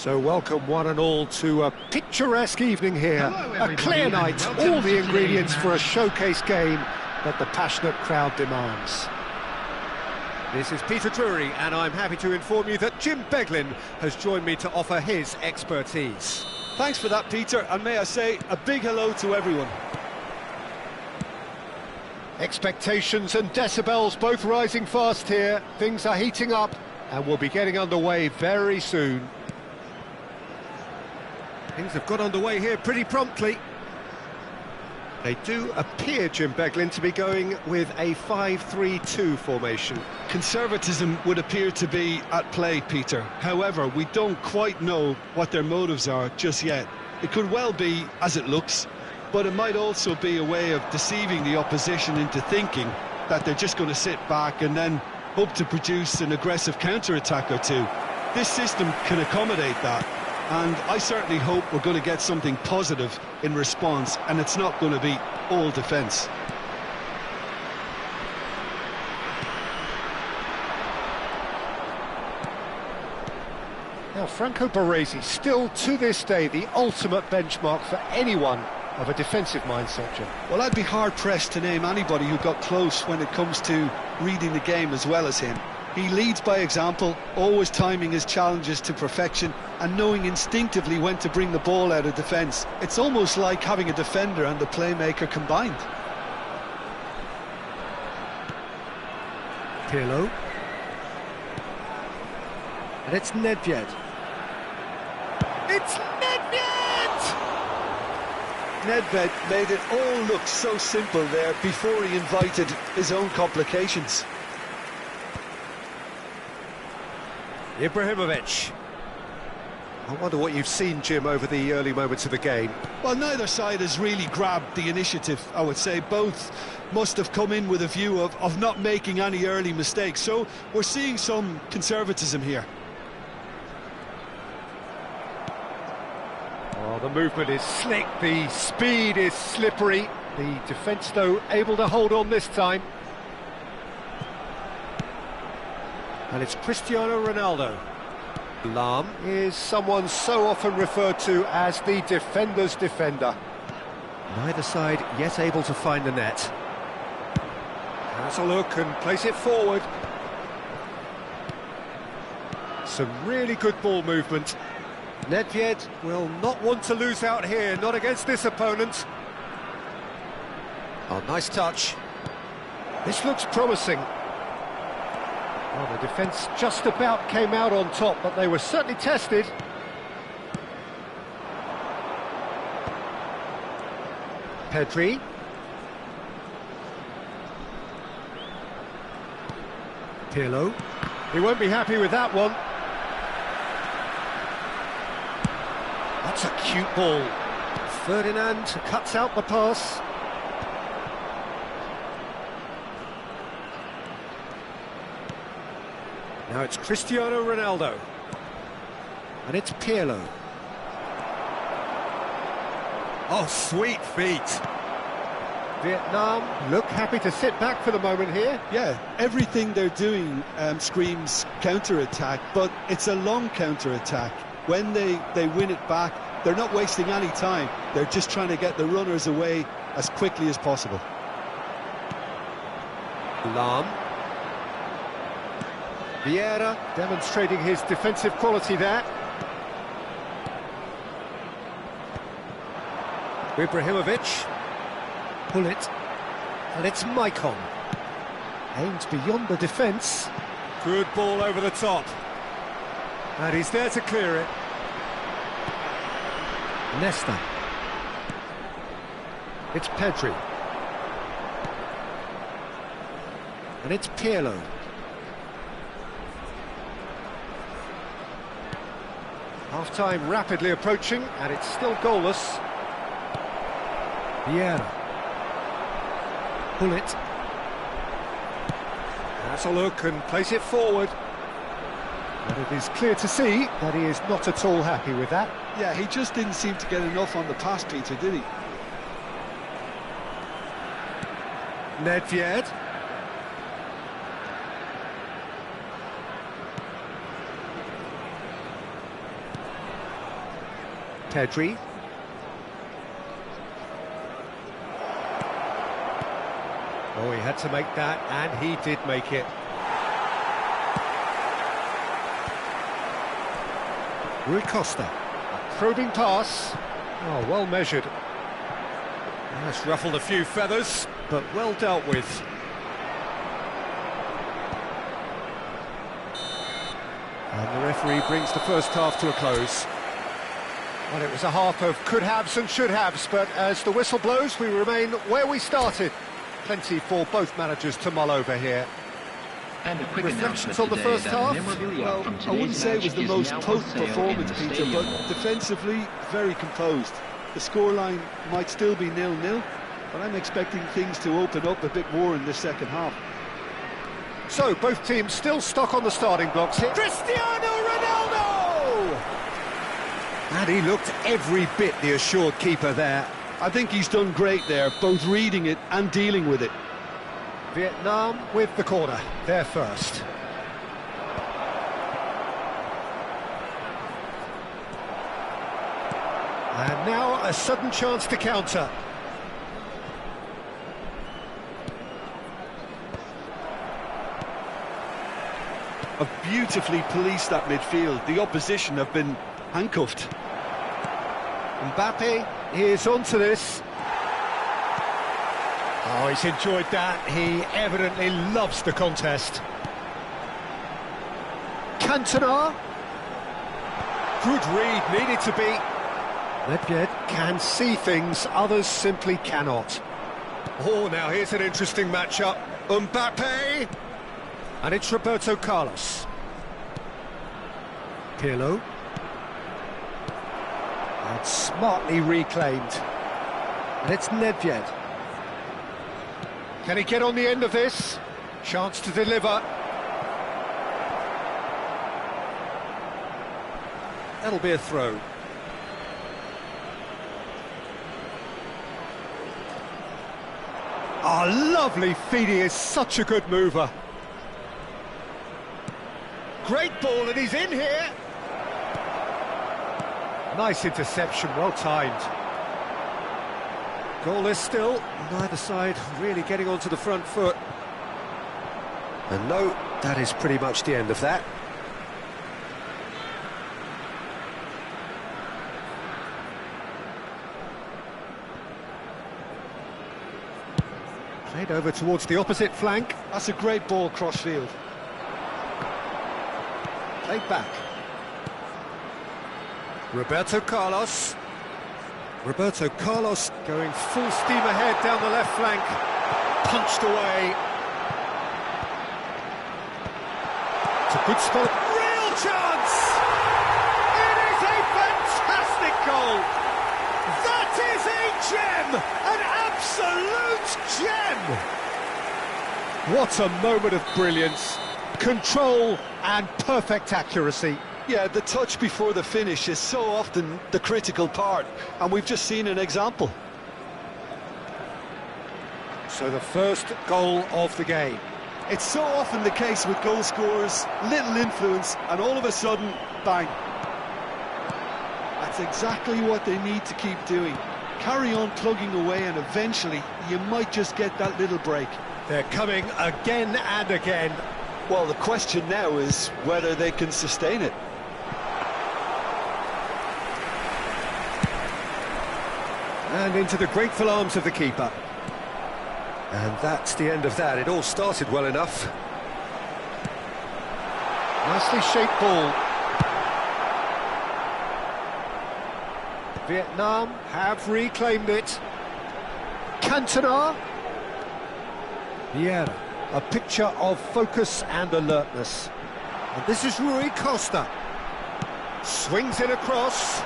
So welcome one and all to a picturesque evening here. A clear night, all the ingredients for a showcase game that the passionate crowd demands. This is Peter Drury, and I'm happy to inform you that Jim Beglin has joined me to offer his expertise. Thanks for that, Peter, and may I say a big hello to everyone. Expectations and decibels both rising fast here. Things are heating up, and we'll be getting underway very soon. Things have got underway here pretty promptly. They do appear, Jim Beglin, to be going with a 5-3-2 formation. Conservatism would appear to be at play, Peter. However, we don't quite know what their motives are just yet. It could well be as it looks, but it might also be a way of deceiving the opposition into thinking that they're just going to sit back and then hope to produce an aggressive counter-attack or two. This system can accommodate that. And I certainly hope we're going to get something positive in response, and it's not going to be all defence. Now, Franco Baresi, still to this day, the ultimate benchmark for anyone of a defensive mindset, Jim. Well, I'd be hard-pressed to name anybody who got close when it comes to reading the game as well as him. He leads by example, always timing his challenges to perfection and knowing instinctively when to bring the ball out of defence. It's almost like having a defender and a playmaker combined. Pirlo. And it's Nedved. It's Nedved! Nedved made it all look so simple there before he invited his own complications. Ibrahimovic. I wonder what you've seen, Jim, over the early moments of the game. Well, neither side has really grabbed the initiative, I would say. Both must have come in with a view of not making any early mistakes. So we're seeing some conservatism here. Oh, the movement is slick, the speed is slippery. The defence, though, able to hold on this time. And it's Cristiano Ronaldo. Lahm is someone so often referred to as the defender's defender. Neither side yet able to find the net. Has a look and place it forward. Some really good ball movement. Nedved will not want to lose out here, not against this opponent. Oh, nice touch. This looks promising. Well, the defence just about came out on top, but they were certainly tested. Pedri. Pirlo. He won't be happy with that one. That's a cute ball. Ferdinand cuts out the pass. Now it's Cristiano Ronaldo. And it's Pirlo. Oh, sweet feet. Vietnam look happy to sit back for the moment here. Yeah, everything they're doing screams counter-attack, but it's a long counter-attack. When they win it back, they're not wasting any time. They're just trying to get the runners away as quickly as possible. Lahm. Vieira demonstrating his defensive quality there. Ibrahimovic. Pull it. And it's Maicon. Aims beyond the defence. Good ball over the top. And he's there to clear it. Nesta. It's Pedri. And it's Pirlo. Half-time rapidly approaching, and it's still goalless. Vieira. Pull it. That's a look and place it forward. And it is clear to see that he is not at all happy with that. Yeah, he just didn't seem to get enough on the pass, Peter, did he? Nedved. Pedri. Oh, he had to make that, and he did make it. Rui Costa. A probing pass. Oh, well measured. That's ruffled a few feathers, but well dealt with. And the referee brings the first half to a close. Well, it was a half of could-haves and should-haves, but as the whistle blows, we remain where we started. Plenty for both managers to mull over here. And a quick Reflections on the first half? Well, I wouldn't say it was the most potent performance, Peter, but defensively, very composed. The scoreline might still be 0-0, but I'm expecting things to open up a bit more in the second half. So, both teams still stuck on the starting blocks here. Cristiano Ronaldo! And he looked every bit the assured keeper there. I think he's done great there, both reading it and dealing with it. Vietnam with the corner, there first. And now a sudden chance to counter. Have beautifully policed that midfield. The opposition have been handcuffed. Mbappe is onto this. Oh, he's enjoyed that. He evidently loves the contest. Cantona. Good read, needed to be. Nedved can see things others simply cannot. Oh, now here's an interesting matchup. Mbappe. And it's Roberto Carlos. Pirlo. And smartly reclaimed. And it's Nedved. Can he get on the end of this? Chance to deliver. That'll be a throw. Oh, lovely feed. He is such a good mover. Great ball, and he's in here. Nice interception, well timed. Goalless still, neither side really getting onto the front foot. And no, that is pretty much the end of that. Played over towards the opposite flank. That's a great ball cross-field. Played back. Roberto Carlos. Roberto Carlos going full steam ahead down the left flank. Punched away. It's a good spot. Real chance! It is a fantastic goal! That is a gem! An absolute gem! What a moment of brilliance. Control and perfect accuracy. Yeah, the touch before the finish is so often the critical part, and we've just seen an example. So the first goal of the game. It's so often the case with goal scorers, little influence, and all of a sudden, bang. That's exactly what they need to keep doing. Carry on plugging away, and eventually you might just get that little break. They're coming again and again. Well, the question now is whether they can sustain it. And into the grateful arms of the keeper. And that's the end of that. It all started well enough. Nicely shaped ball. Vietnam have reclaimed it. Cantona. Vieira. A picture of focus and alertness. And this is Rui Costa. Swings it across.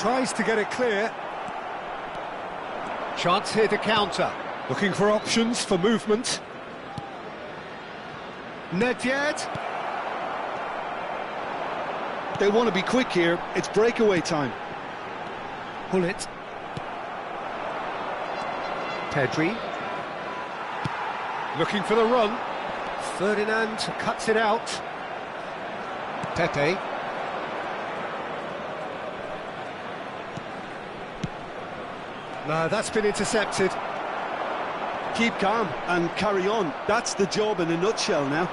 Tries to get it clear. Chance here to counter. Looking for options for movement. Nedved. They want to be quick here. It's breakaway time. Pull it. Pedri. Looking for the run. Ferdinand cuts it out. Pepe. No, that's been intercepted. Keep calm and carry on. That's the job in a nutshell now.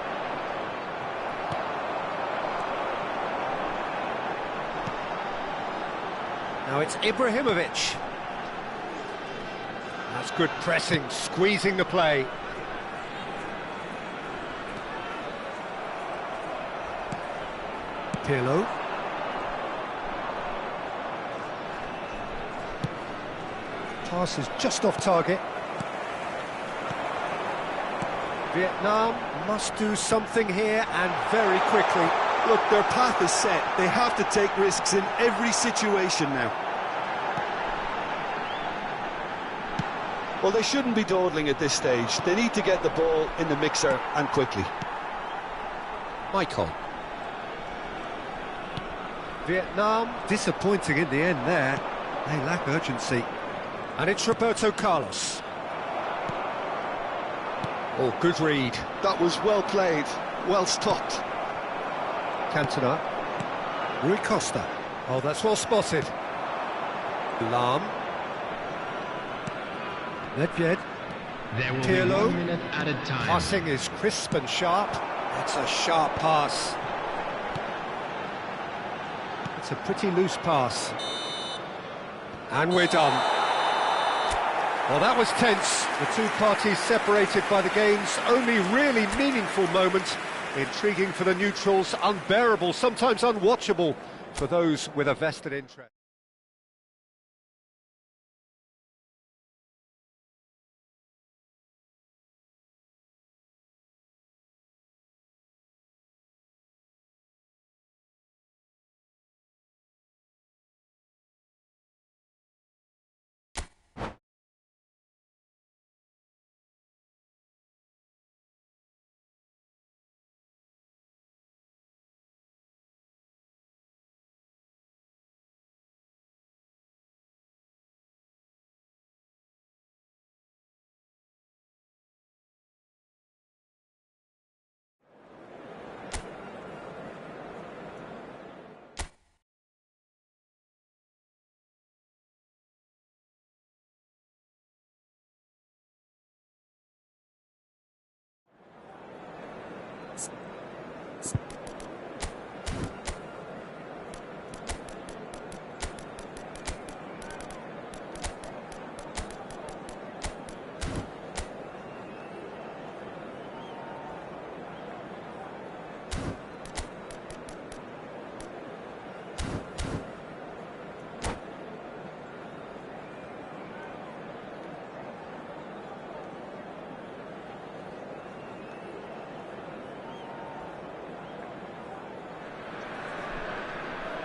Now it's Ibrahimovic. That's good pressing, squeezing the play. Pirlo. Pass is just off target. Vietnam must do something here, and very quickly. Look, their path is set. They have to take risks in every situation now. Well, they shouldn't be dawdling at this stage. They need to get the ball in the mixer, and quickly. Michael. Vietnam disappointing in the end there. They lack urgency. And it's Roberto Carlos. Oh, good read. That was well played, well stopped. Cantona. Rui Costa. Oh, that's well spotted. Lam. Nedved. There will be Pirlo. 1 minute added time. Passing is crisp and sharp. That's a sharp pass. It's a pretty loose pass. And we're done. Well, that was tense. The two parties separated by the game's only really meaningful moment. Intriguing for the neutrals, unbearable, sometimes unwatchable for those with a vested interest.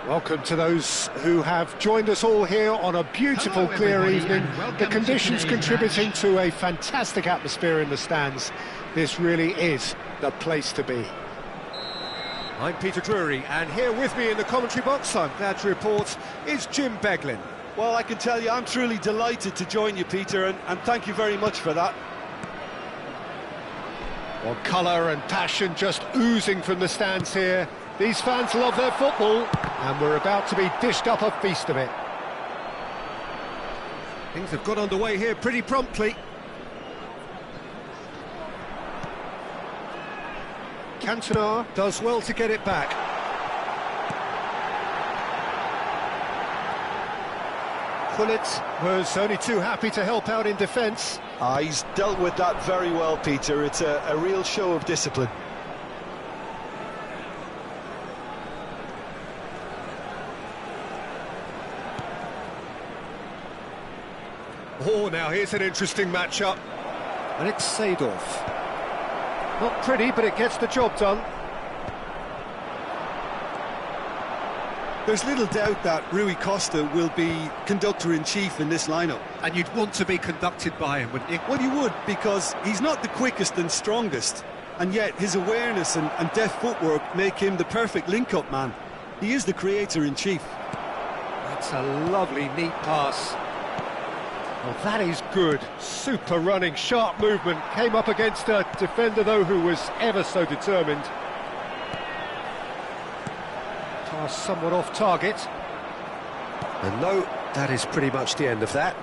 Welcome to those who have joined us all here on a beautiful, Hello, clear everybody, evening. and welcome The to conditions today's contributing match. to a fantastic atmosphere in the stands. This really is the place to be. I'm Peter Drury, and here with me in the commentary box, I'm glad to report, is Jim Beglin. Well, I can tell you, I'm truly delighted to join you, Peter, and thank you very much for that. Well, colour and passion just oozing from the stands here. These fans love their football, and we're about to be dished up a feast of it. Things have got underway here pretty promptly. Cantona does well to get it back. Gullit was only too happy to help out in defence. He's dealt with that very well, Peter. It's a real show of discipline. Oh, now here's an interesting matchup. And it's Seedorf. Not pretty, but it gets the job done. There's little doubt that Rui Costa will be conductor-in-chief in this lineup. And you'd want to be conducted by him, wouldn't you? Well, you would, because he's not the quickest and strongest, and yet his awareness and deft footwork make him the perfect link-up man. He is the creator-in-chief. That's a lovely, neat pass. Well, that is good. Super running, sharp movement. Came up against a defender, though, who was ever so determined. Pass somewhat off target. And no, that is pretty much the end of that.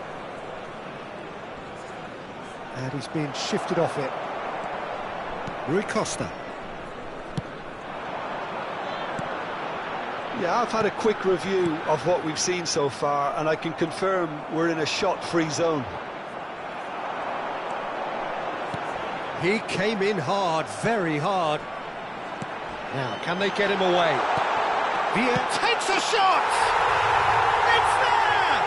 And he's been shifted off it. Rui Costa. Yeah, I've had a quick review of what we've seen so far, and I can confirm we're in a shot-free zone. He came in hard, very hard. Now, can they get him away? Villa takes a shot! It's there!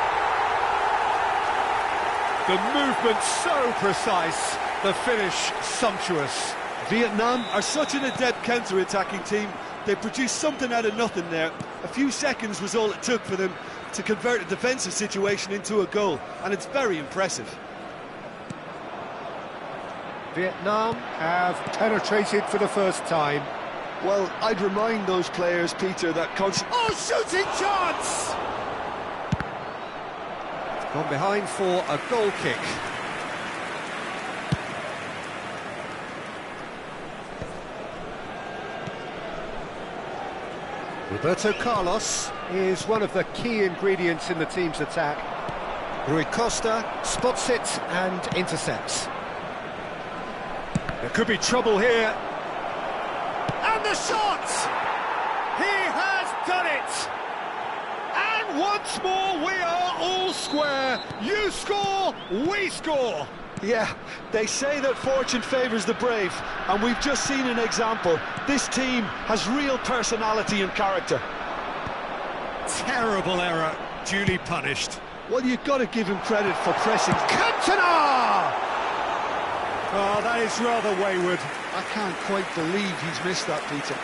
The movement so precise, the finish sumptuous. Vietnam are such an adept counter-attacking team. They produced something out of nothing there. A few seconds was all it took for them to convert a defensive situation into a goal, and it's very impressive. Vietnam have penetrated for the first time. Well, I'd remind those players, Peter, that Oh, shooting chance! It's gone behind for a goal kick. Roberto Carlos is one of the key ingredients in the team's attack. Rui Costa spots it and intercepts. There could be trouble here. And the shot! He has done it! And once more we are all square. You score, we score. Yeah, they say that fortune favours the brave, and we've just seen an example. This team has real personality and character. Terrible error, duly punished. Well, you've got to give him credit for pressing. Cantona! Oh, that is rather wayward. I can't quite believe he's missed that, Peter.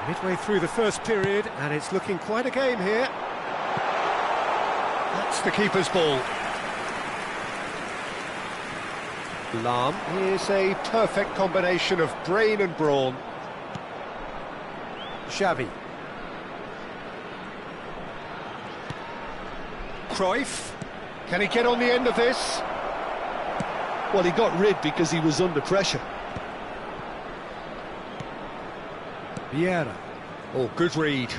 Midway through the first period, and it's looking quite a game here. That's the keeper's ball. Lam is a perfect combination of brain and brawn. Xavi. Cruyff. Can he get on the end of this? Well, he got rid because he was under pressure. Vieira. Oh, good read.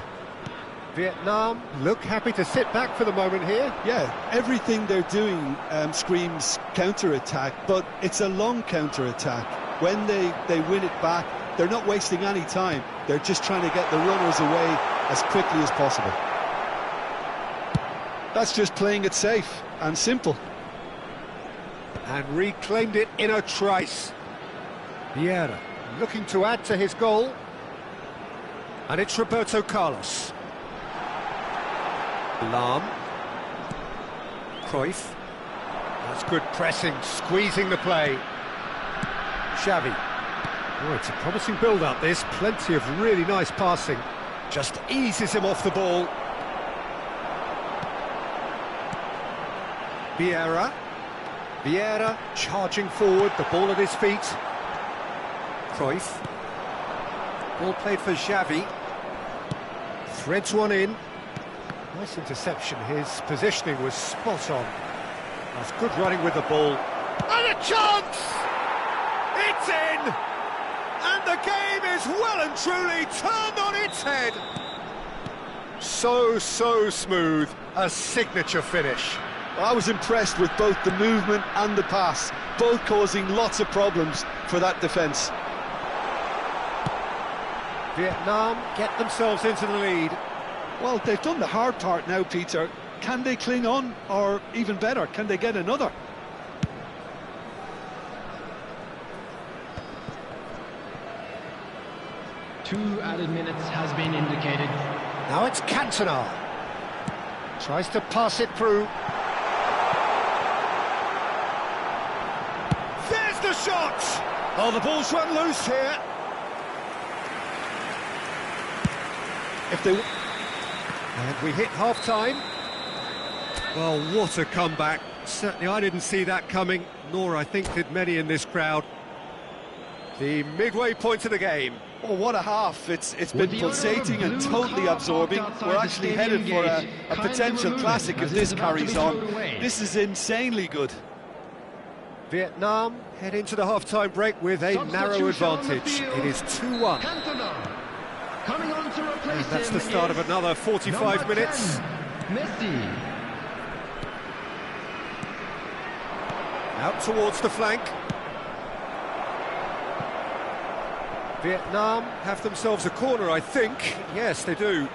Vietnam look happy to sit back for the moment here. Yeah, everything they're doing screams counter-attack, but it's a long counter-attack. When they win it back, they're not wasting any time. They're just trying to get the runners away as quickly as possible. That's just playing it safe and simple. And reclaimed it in a trice. Vieira looking to add to his goal. And it's Roberto Carlos. Lam. Cruyff. That's good pressing, squeezing the play. Xavi. Oh, it's a promising build-up, this. Plenty of really nice passing. Just eases him off the ball. Vieira. Vieira charging forward, the ball at his feet. Cruyff. Ball played for Xavi. Threads one in. Nice interception. His positioning was spot on. That's good running with the ball. And a chance! It's in! And the game is well and truly turned on its head. So smooth. A signature finish. I was impressed with both the movement and the pass, both causing lots of problems for that defence. Vietnam get themselves into the lead. Well, they've done the hard part now, Peter. Can they cling on, or even better, can they get another? Two added minutes has been indicated. Now it's Cantona. Tries to pass it through. There's the shot! Oh, the ball's run loose here. If they... And we hit half-time. Well, what a comeback. Certainly I didn't see that coming, nor I think did many in this crowd. The midway point of the game. Oh, what a half. It's been pulsating and totally absorbing. We're actually headed for a potential classic if this carries on. This is insanely good. Vietnam head into the half-time break with a narrow advantage. It is 2-1. Coming on to replace And that's him the start of is another 45 number minutes. 10, Messi. Out towards the flank. Vietnam have themselves a corner, I think. Yes, they do.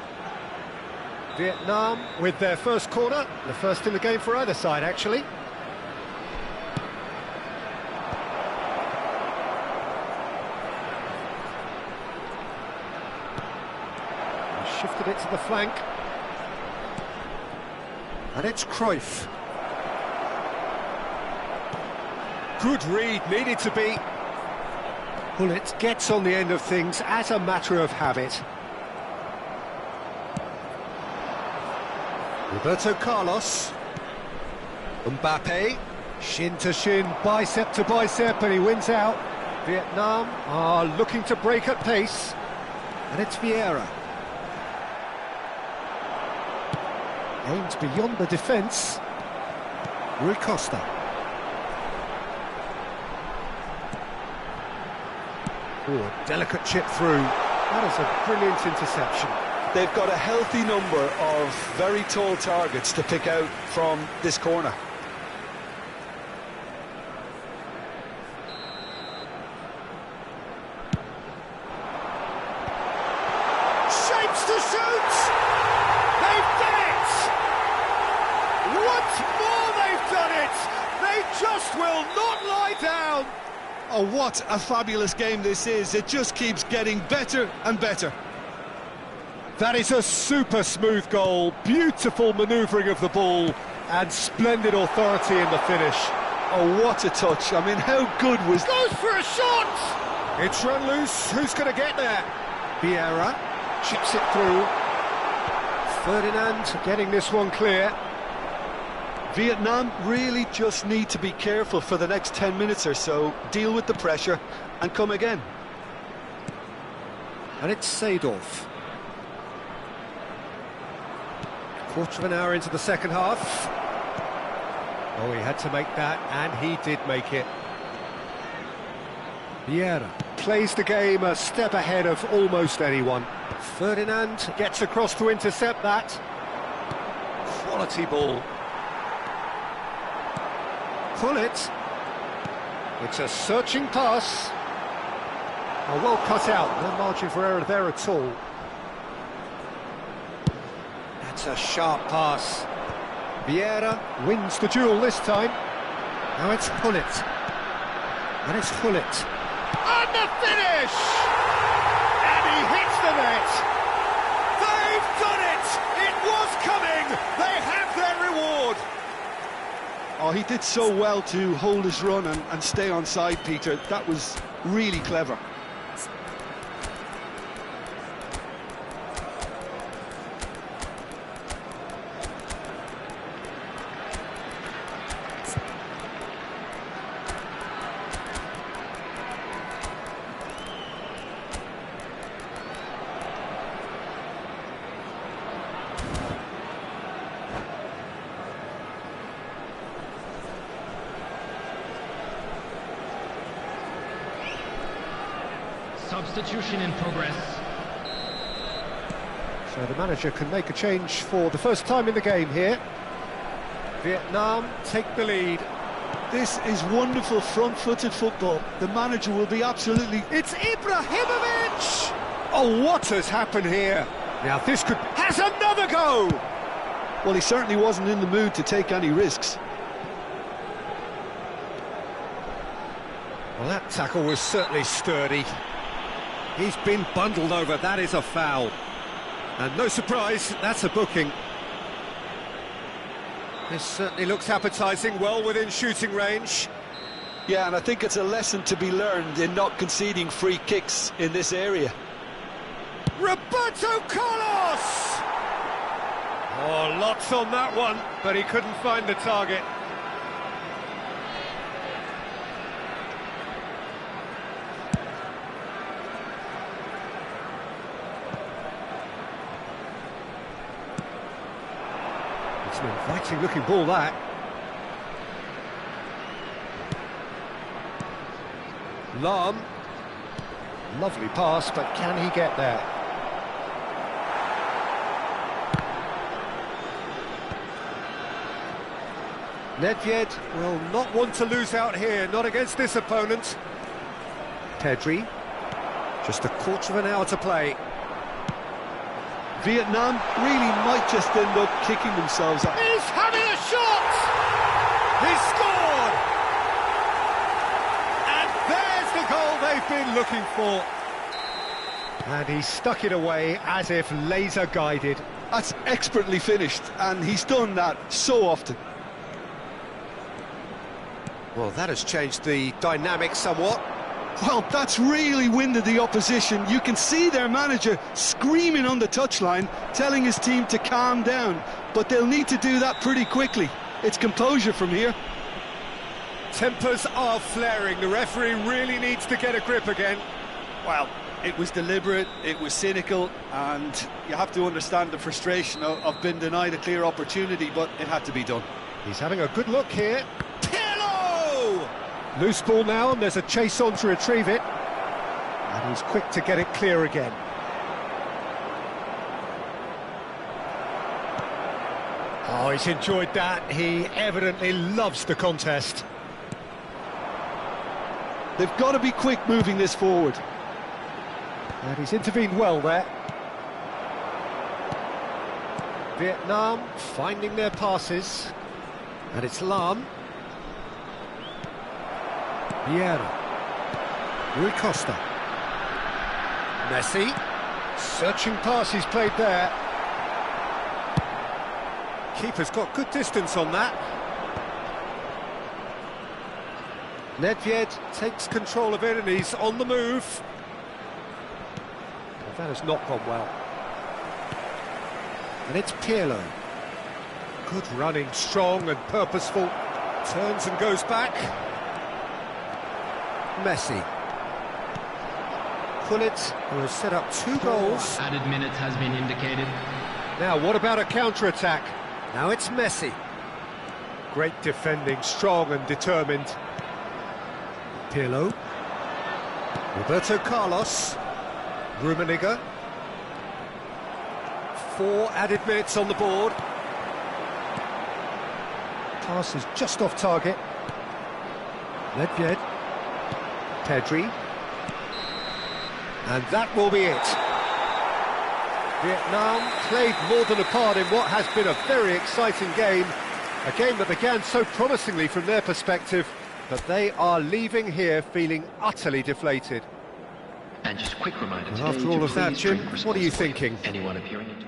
Vietnam with their first corner, the first in the game for either side, actually. Shifted it to the flank. And it's Cruyff. Good read, needed to be. Bullet gets on the end of things as a matter of habit. Roberto Carlos. Mbappe. Shin to shin, bicep to bicep, and he wins out. Vietnam are looking to break at pace. And it's Vieira. Aimed beyond the defence. Rui Costa. Oh, a delicate chip through. That is a brilliant interception. They've got a healthy number of very tall targets to pick out from this corner. Shapes to shoot! They've done it! Once more they've done it! They just will not lie down! Oh, what a fabulous game this is. It just keeps getting better and better. That is a super smooth goal, beautiful manoeuvring of the ball, and splendid authority in the finish. Oh, what a touch. I mean, how good was... Goes for a shot! It's run loose, who's going to get there? Vieira chips it through. Ferdinand getting this one clear. Vietnam really just need to be careful for the next 10 minutes or so, deal with the pressure and come again. And it's Seedorf. Quarter of an hour into the second half. Oh, he had to make that, and he did make it. Vieira plays the game a step ahead of almost anyone. Ferdinand gets across to intercept that. Quality ball. Pull it. It's a searching pass. Oh, well cut out. No margin for error there at all. That's a sharp pass. Vieira wins the duel this time. Now it's Hullet. And it's Hullet. And the finish! And he hits the net. They've done it! It was coming! They have their reward! Oh, he did so well to hold his run and stay on side, Peter. That was really clever. Substitution in progress. So the manager can make a change for the first time in the game here. Vietnam take the lead. This is wonderful front-footed football. The manager will be absolutely... It's Ibrahimovic! Oh, what has happened here? Now this could... Has another go! Well, he certainly wasn't in the mood to take any risks. Well, that tackle was certainly sturdy. He's been bundled over, that is a foul. And no surprise, that's a booking. This certainly looks appetising, well within shooting range. Yeah, and I think it's a lesson to be learned in not conceding free kicks in this area. Roberto Carlos! Oh, lots on that one, but he couldn't find the target. It's an inviting looking ball, that. Lam. Lovely pass, but can he get there? Nedved will not want to lose out here, not against this opponent. Pedri, just a quarter of an hour to play. Vietnam really might just end up kicking themselves out. He's having a shot! He's scored! And there's the goal they've been looking for. And he stuck it away as if laser guided. That's expertly finished, and he's done that so often. Well, that has changed the dynamic somewhat. Well, that's really winded the opposition. You can see their manager screaming on the touchline, telling his team to calm down. But they'll need to do that pretty quickly. It's composure from here. Tempers are flaring. The referee really needs to get a grip again. Well, it was deliberate, it was cynical, and you have to understand the frustration of being denied a clear opportunity, but it had to be done. He's having a good look here. Loose ball now, and there's a chase on to retrieve it. And he's quick to get it clear again. Oh, he's enjoyed that. He evidently loves the contest. They've got to be quick moving this forward. And he's intervened well there. Vietnam finding their passes. And it's Lam. Vieira, Rui Costa, Messi, searching pass he's played there. Keeper's got good distance on that. Nedved takes control of it and he's on the move. Well, that has not gone well. And it's Pirlo. Good running, strong and purposeful. Turns and goes back. Messi. Pullet, who has set up 2 goals. Added minutes has been indicated. Now, what about a counter-attack? Now it's Messi. Great defending, strong and determined. Pirlo. Roberto Carlos. Rummenigge. 4 added minutes on the board. Pass is just off target. Nedved. Pedri. And that will be it. Vietnam played more than a part in what has been a very exciting game. A game that began so promisingly from their perspective, but they are leaving here feeling utterly deflated. And just a quick reminder today, After all of that, Jim, what are you thinking? Anyone appearing in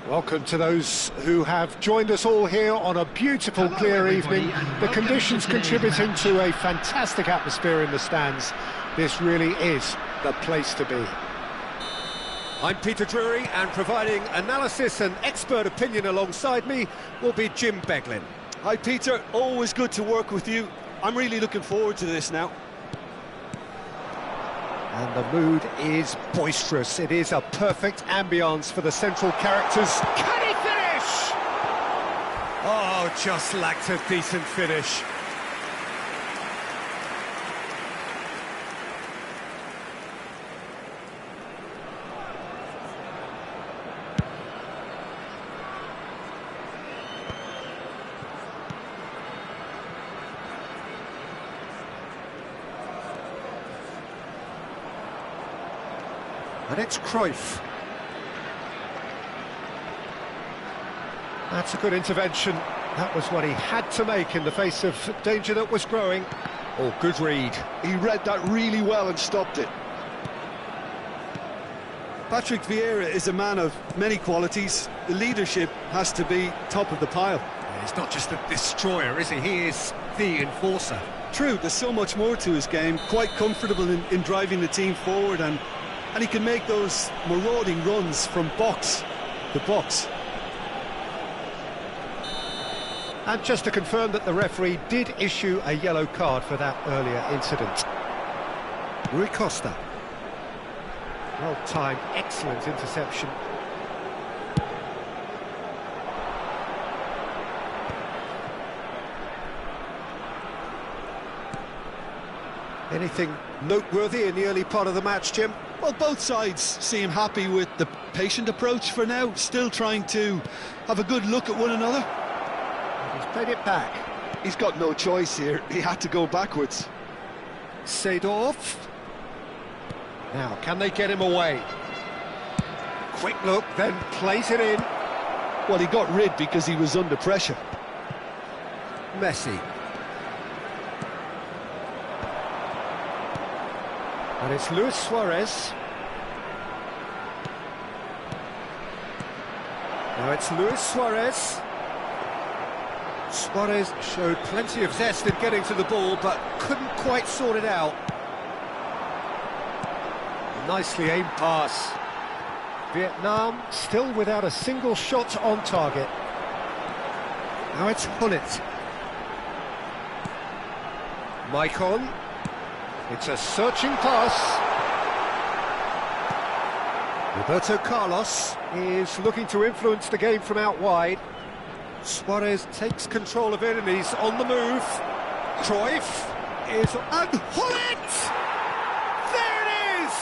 Welcome to those who have joined us all here on a beautiful, clear evening. The conditions contributing to a fantastic atmosphere in the stands. This really is the place to be. I'm Peter Drury, and providing analysis and expert opinion alongside me will be Jim Beglin. Hi Peter, always good to work with you. I'm really looking forward to this now. And the mood is boisterous. It is a perfect ambience for the central characters. Can he finish? Oh, just lacked a decent finish. And it's Cruyff. That's a good intervention. That was what he had to make in the face of danger that was growing. Oh, good read. He read that really well and stopped it. Patrick Vieira is a man of many qualities. The leadership has to be top of the pile. Yeah, he's not just a destroyer, is he? He is the enforcer. True, there's so much more to his game. Quite comfortable in driving the team forward, and he can make those marauding runs from box to box. And just to confirm that the referee did issue a yellow card for that earlier incident. Rui Costa. Well-timed, excellent interception. Anything noteworthy in the early part of the match, Jim? Well, both sides seem happy with the patient approach for now, still trying to have a good look at one another. And he's played it back. He's got no choice here, he had to go backwards. Seedorf. Now, can they get him away? Quick look, then plays it in. Well, he got rid because he was under pressure. Messi. And it's Luis Suarez. Now it's Luis Suarez. Suarez showed plenty of zest in getting to the ball, but couldn't quite sort it out. Nicely aimed pass. Vietnam still without a single shot on target. Now it's Hullet. Maicon. It's a searching pass. Roberto Carlos is looking to influence the game from out wide. Suarez takes control of it and he's on the move. Cruyff is... and Hullet! There it is!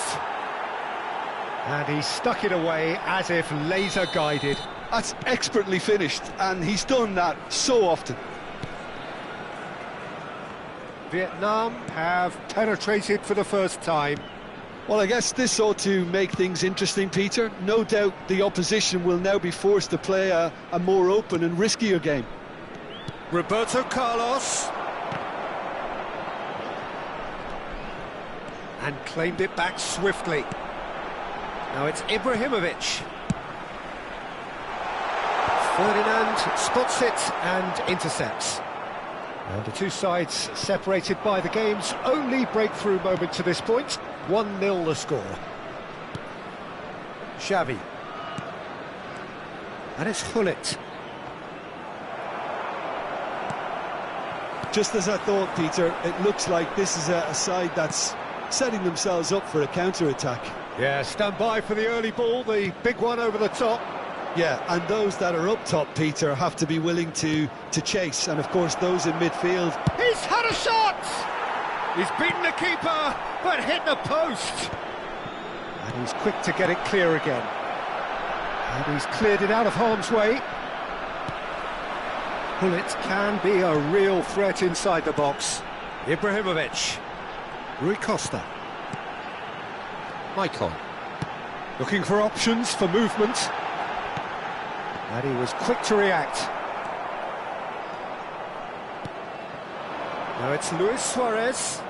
And he stuck it away as if laser-guided. That's expertly finished, and he's done that so often. Vietnam have penetrated for the first time. Well, I guess this ought to make things interesting, Peter. No doubt the opposition will now be forced to play a more open and riskier game. Roberto Carlos. And claimed it back swiftly. Now it's Ibrahimovic. Ferdinand spots it and intercepts. And the two sides separated by the game's only breakthrough moment to this point. 1-0 the score. Xavi. And it's Hullet. Just as I thought, Peter, it looks like this is a side that's setting themselves up for a counter-attack. Yeah, stand by for the early ball, the big one over the top. Yeah, and those that are up top, Peter, have to be willing to chase, and of course those in midfield. He's had a shot! He's beaten the keeper, but hit the post. And he's quick to get it clear again. And he's cleared it out of harm's way. Hullet can be a real threat inside the box. Ibrahimovic. Rui Costa. Maicon. Looking for options for movement. And he was quick to react. Now it's Luis Suarez.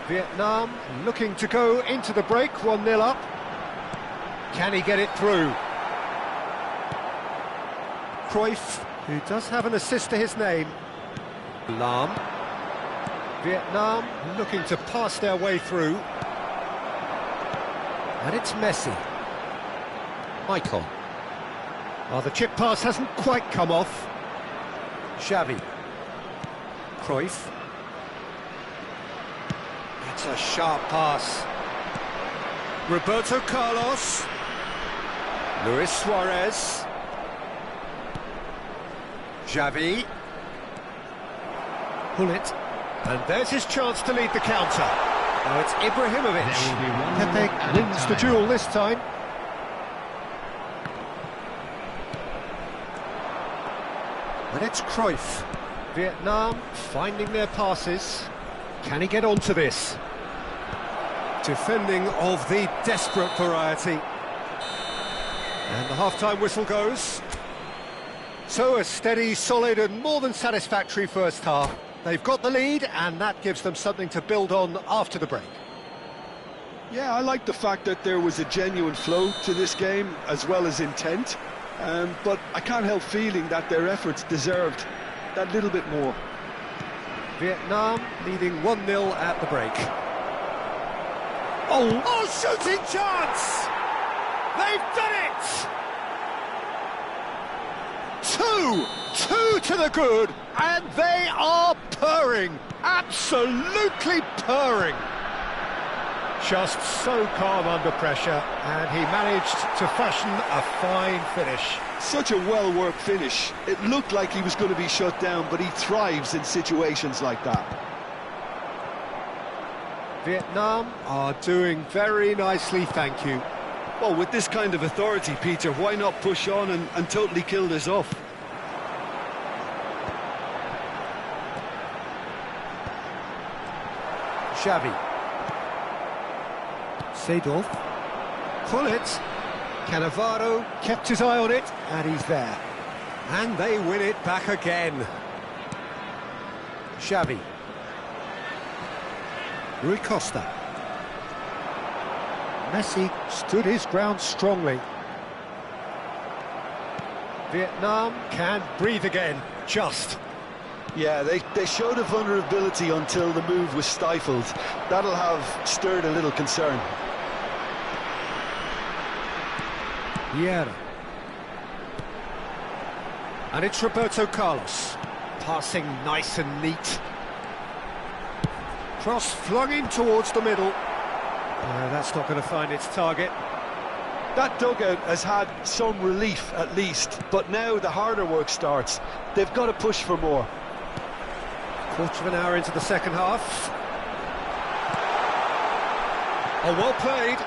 Vietnam looking to go into the break, 1-0 up. Can he get it through? Cruyff, who does have an assist to his name. Lam. Vietnam looking to pass their way through. And it's Messi. Maicon. Oh, the chip pass hasn't quite come off. Xavi. Cruyff. That's a sharp pass. Roberto Carlos. Luis Suarez. Xavi. Hullet. And there's his chance to lead the counter. Now it's Ibrahimovic. Pepe wins the duel this time. And it's Cruyff. Vietnam finding their passes. Can he get onto this? Defending of the desperate variety. And the half-time whistle goes. So a steady, solid and more than satisfactory first half. They've got the lead and that gives them something to build on after the break. Yeah, I like the fact that there was a genuine flow to this game as well as intent. But I can't help feeling that their efforts deserved that little bit more. Vietnam leading 1-0 at the break. Oh, shooting chance! They've done it! Two to the good, and they are purring, absolutely purring. Just so calm under pressure, and he managed to fashion a fine finish. Such a well-worked finish. It looked like he was going to be shut down, but he thrives in situations like that. Vietnam are doing very nicely, thank you. Well, with this kind of authority, Peter, why not push on and totally kill this off? Xavi. Seedorf. Hullet. Cannavaro kept his eye on it, and he's there. And they win it back again. Xavi. Rui Costa. Messi stood his ground strongly. Vietnam can breathe again, just. Yeah, they showed a vulnerability until the move was stifled. That'll have stirred a little concern. Vieira. And it's Roberto Carlos. Passing nice and neat. Cross flung in towards the middle. That's not going to find its target. That dugout has had some relief at least, but now the harder work starts. They've got to push for more. Quarter of an hour into the second half. Oh, well played.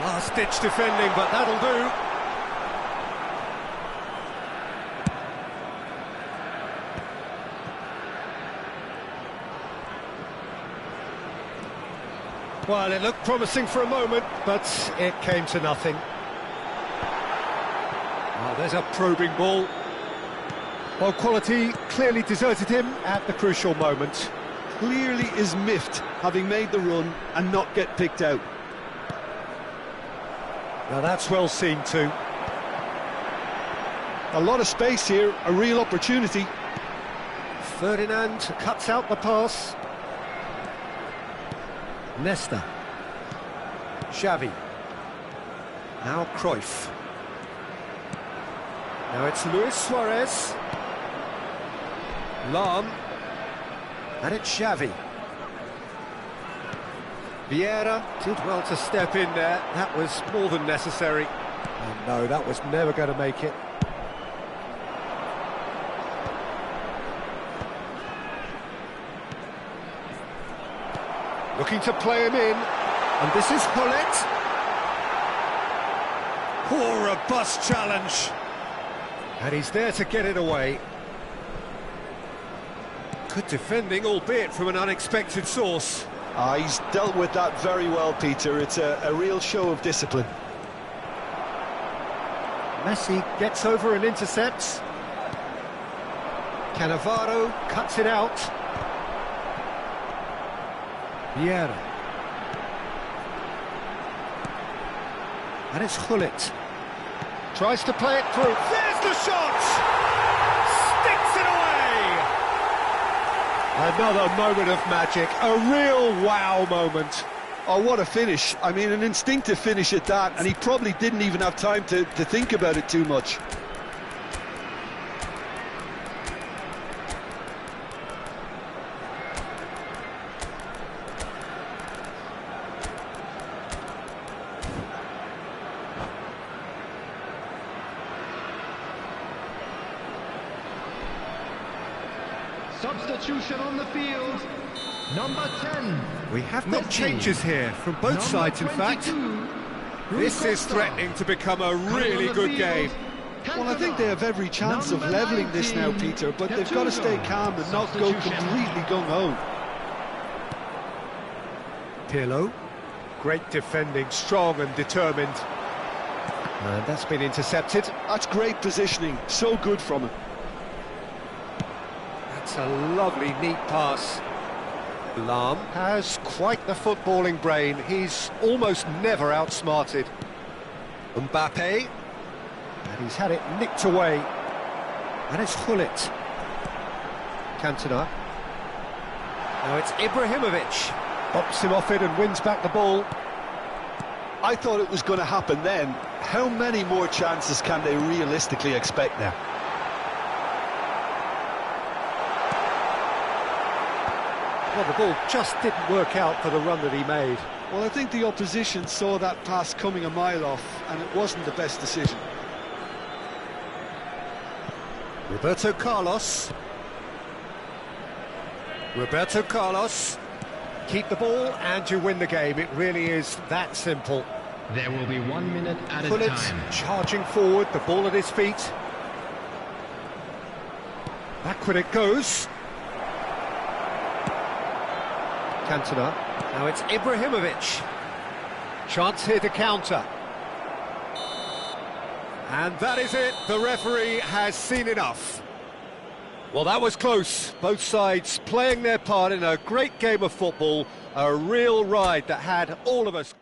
Last-ditch defending, but that'll do. Well, it looked promising for a moment, but it came to nothing. Oh, there's a probing ball. Well, quality clearly deserted him at the crucial moment. Clearly is miffed, having made the run and not get picked out. Now that's well seen too. A lot of space here, a real opportunity. Ferdinand cuts out the pass. Nesta. Xavi. Now Cruyff. Now it's Luis Suarez. Lam. And it's Xavi. Vieira did well to step in there. That was more than necessary. And no, that was never going to make it. Looking to play him in, and this is Hullet. Poor robust challenge. And he's there to get it away. Good defending, albeit from an unexpected source. He's dealt with that very well, Peter. It's a real show of discipline. Messi gets over and intercepts. Cannavaro cuts it out. Vieira. And it's Hullet. Tries to play it through. There's the shot! Sticks it away! Another moment of magic. A real wow moment. Oh, what a finish. I mean, an instinctive finish at that, and he probably didn't even have time to think about it too much. Substitution on the field. Number 10. We have got changes here from both Number sides, in fact. 22, This is threatening to become a really good game. Well, I think they have every chance of levelling this now, Peter, but they've got to stay calm and not go completely gung-ho. Pirlo, great defending, strong and determined. And that's been intercepted. That's great positioning, so good from him. That's a lovely, neat pass. Lahm has quite the footballing brain. He's almost never outsmarted. Mbappe. And he's had it nicked away. And it's Hullet. Cantona. Now it's Ibrahimovic. Bops him off it and wins back the ball. I thought it was going to happen then. How many more chances can they realistically expect now? Well, the ball just didn't work out for the run that he made. Well, I think the opposition saw that pass coming a mile off, and it wasn't the best decision. Roberto Carlos. Roberto Carlos. Keep the ball and you win the game. It really is that simple. There will be 1 minute at a Hullet time. charging forward, the ball at his feet. Backward it goes. Cantona. Now it's Ibrahimovic. Chance here to counter. And that is it. The referee has seen enough. Well, that was close. Both sides playing their part in a great game of football. A real ride that had all of us...